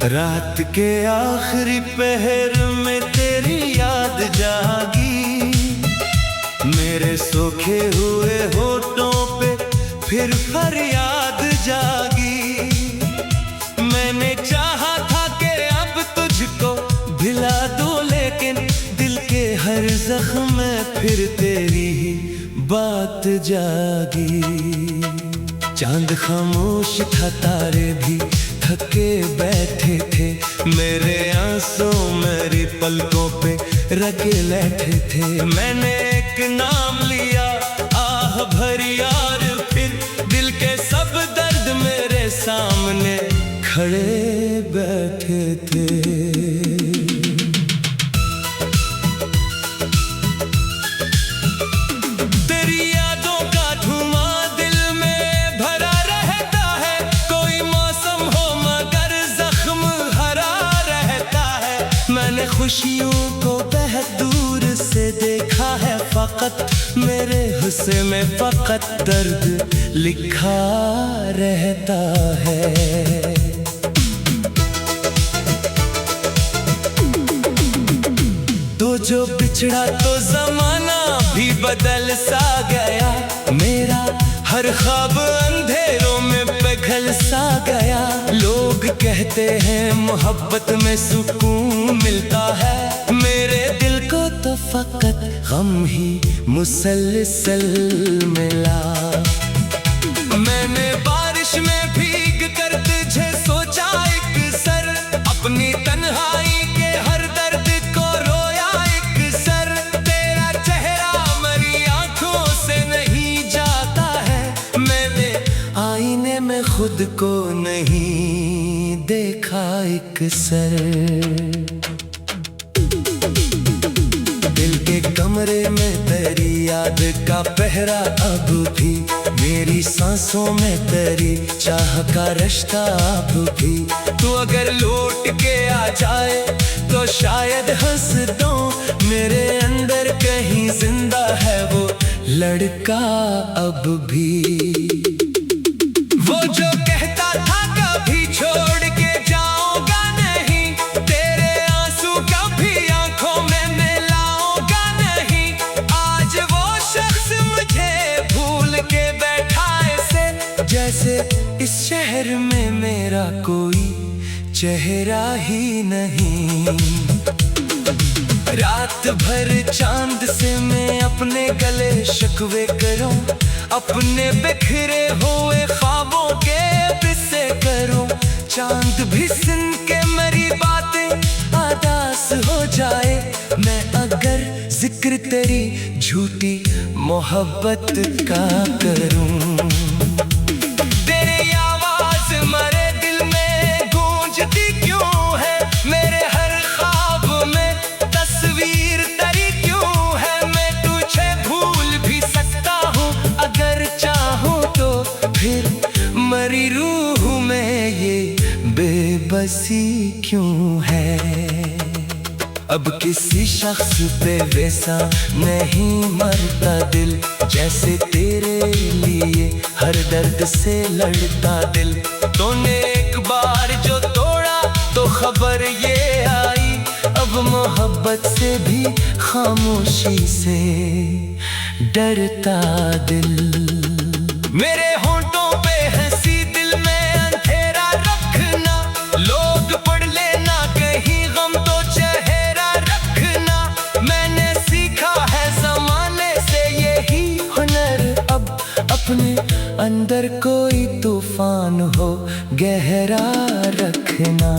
रात के आखिरी पहर में तेरी याद जागी, मेरे सूखे हुए होठों पे फिर फरियाद जागी। मैंने चाहा था कि अब तुझको भिला दूं, लेकिन दिल के हर जख्म में फिर तेरी ही बात जागी। चांद खामोश था, तारे भी थके बैठे थे, मेरे आंसू मेरी पलकों पे रखे बैठे थे। मैंने एक नाम लिया आह भरी, और फिर दिल के सब दर्द मेरे सामने खड़े बैठे थे। मैंने खुशियों को बहुत दूर से देखा है, फकत मेरे हिस्से में फकत दर्द लिखा रहता है। तो जो बिछड़ा तो जमाना भी बदल सा गया, मेरा हर ख्वाब अंधेरों में पिघल सा गया। लोग कहते हैं मोहब्बत में सुकून मिलता है, मेरे दिल को तो फकत गम ही मुसलसल मिला। मैंने बारिश में भीग कर तुझे सोचा एक सर, अपनी तन्हाई के हर दर्द को रोया एक सर। तेरा चेहरा मेरी आंखों से नहीं जाता है, मैंने आईने में खुद को नहीं देखा एक सर। दिल के कमरे में तेरी याद का पहरा अब भी, मेरी सांसों में तेरी चाह का रिश्ता अब भी। तू अगर लौट के आ जाए तो शायद हंस दूं, मेरे अंदर कहीं जिंदा है वो लड़का अब भी। वो जो कहता था कभी छोड़ के जाऊंगा नहीं, तेरे आंसू कभी आंखों में मिलाऊंगा नहीं। आज वो शख्स मुझे भूल के बैठा ऐसे, जैसे इस शहर में मेरा कोई चेहरा ही नहीं। रात भर चांद से मैं अपने गले शिकवे करूं, अपने बिखरे हुए ख्वाबों के किस्से करूं। चांद भी सुन के मेरी बातें आदास हो जाए, मैं अगर जिक्र तेरी झूठी मोहब्बत का करूं। तेरी आवाज मेरे दिल में गूंजती क्यों है, मेरे हर ख्वाब में तस्वीर तेरी क्यों है। मैं तुझे भूल भी सकता हूँ अगर चाहूँ तो, फिर मरी रूह में ये बेबसी क्यों है। अब किसी शख्स पे वैसा नहीं मरता दिल, जैसे तेरे लिए हर दर्द से लड़ता दिल। तूने एक बार जो तोड़ा तो खबर ये आई, अब मोहब्बत से भी खामोशी से डरता दिल। मेरे होंठों पे हंसी, दिल में अंधेरा रखना, लोग पढ़ लेना कहीं गम तो चेहरा रखना। मैंने सीखा है ज़माने से यही हुनर, अब अपने अंदर कोई तूफान हो गहरा रखना।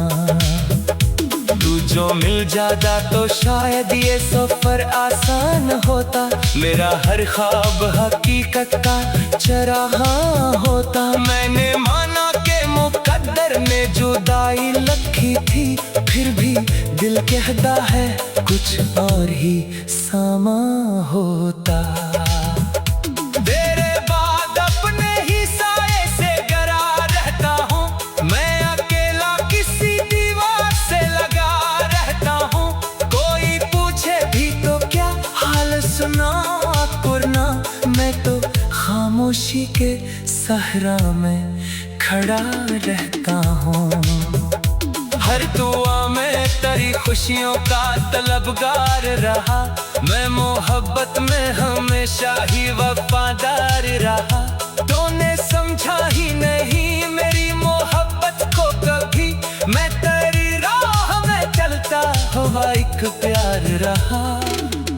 तू जो मिल जाता तो शायद ये सफर आसान होता, मेरा हर ख्वाब हकीकत का चराहा होता। मैंने माना कि मुकद्दर में जुदाई लिखी थी, फिर भी दिल कहता है कुछ और ही सामा होता। तेरे बाद अपने ही साए से डरा रहता हूँ, मैं अकेला किसी दीवार से लगा रहता हूँ। कोई पूछे भी तो क्या हाल सुना करना, मैं तो खामोशी के सहरा में खड़ा रहता हूँ। हर दुआ में तेरी खुशियों का तलबगार रहा। मैं मोहब्बत में हमेशा ही वफादार रहा। तूने समझा ही नहीं मेरी मोहब्बत को कभी। मैं तेरी राह में चलता हुआ एक प्यार रहा।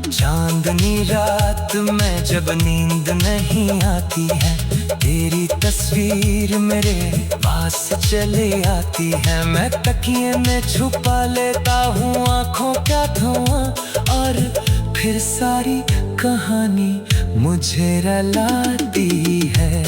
चांदनी रात में जब नींद नहीं आती है, तेरी तस्वीर मेरे पास चले आती है। मैं तकिए में छुपा लेता हूँ आँखों का धुआं, और फिर सारी कहानी मुझे रुलाती है।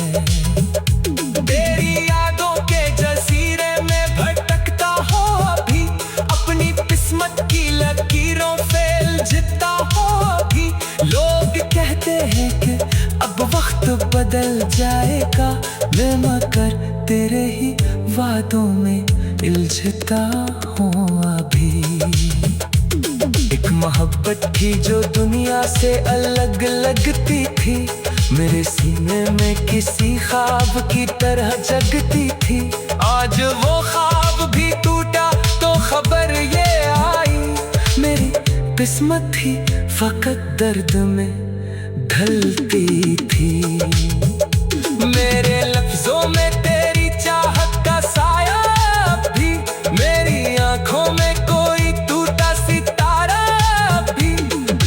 तेरी यादों के जजीरे में भटकता हो अभी, अपनी किस्मत की लकीरों पे उलझता हो अभी। लोग कहते हैं कि अब वक्त बदल जाएगा, मैं मगर तेरे ही वादों में उलझता हूँ अभी। एक मोहब्बत थी जो दुनिया से अलग लगती थी, मेरे सीने में किसी ख्वाब की तरह जगती थी। आज वो ख्वाब भी टूटा तो खबर ये आई, मेरी किस्मत ही फकत दर्द में ढलती थी। मेरे लफ्जों में तेरी चाहत का साया भी, मेरी आंखों में कोई टूटा सितारा भी।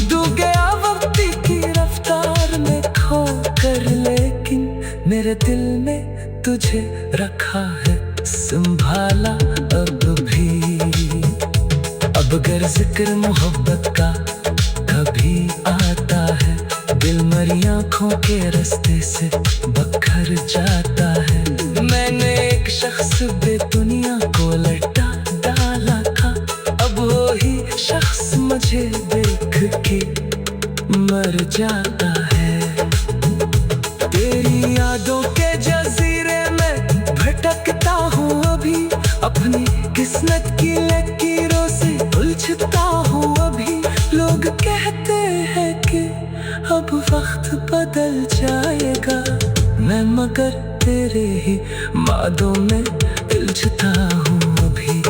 डूब गया वक्त की रफ्तार में खो कर, लेकिन मेरे दिल में तुझे रखा है संभाला अब भी। अब अगर जिक्र मोहब्बत का कभी आता है, दिल मेरी आँखों के रास्ते से बखर जाता है। मैंने एक शख्स बेदुनिया को लटा डाला था, अब वही शख्स मुझे देख के मर जाता है। तेरी यादों के जजीरे में भटकता हूँ अभी, अपनी किस्मत की लकीरों से उलझता हूँ अभी। लोग कहते हैं कि अब वक्त बदल जाएगा, मैं मगर तेरे ही वादों में उलझता हूँ अभी।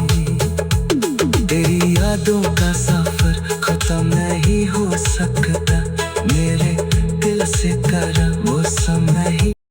तेरी यादों का सफर खत्म नहीं हो सकता, मेरे दिल से करा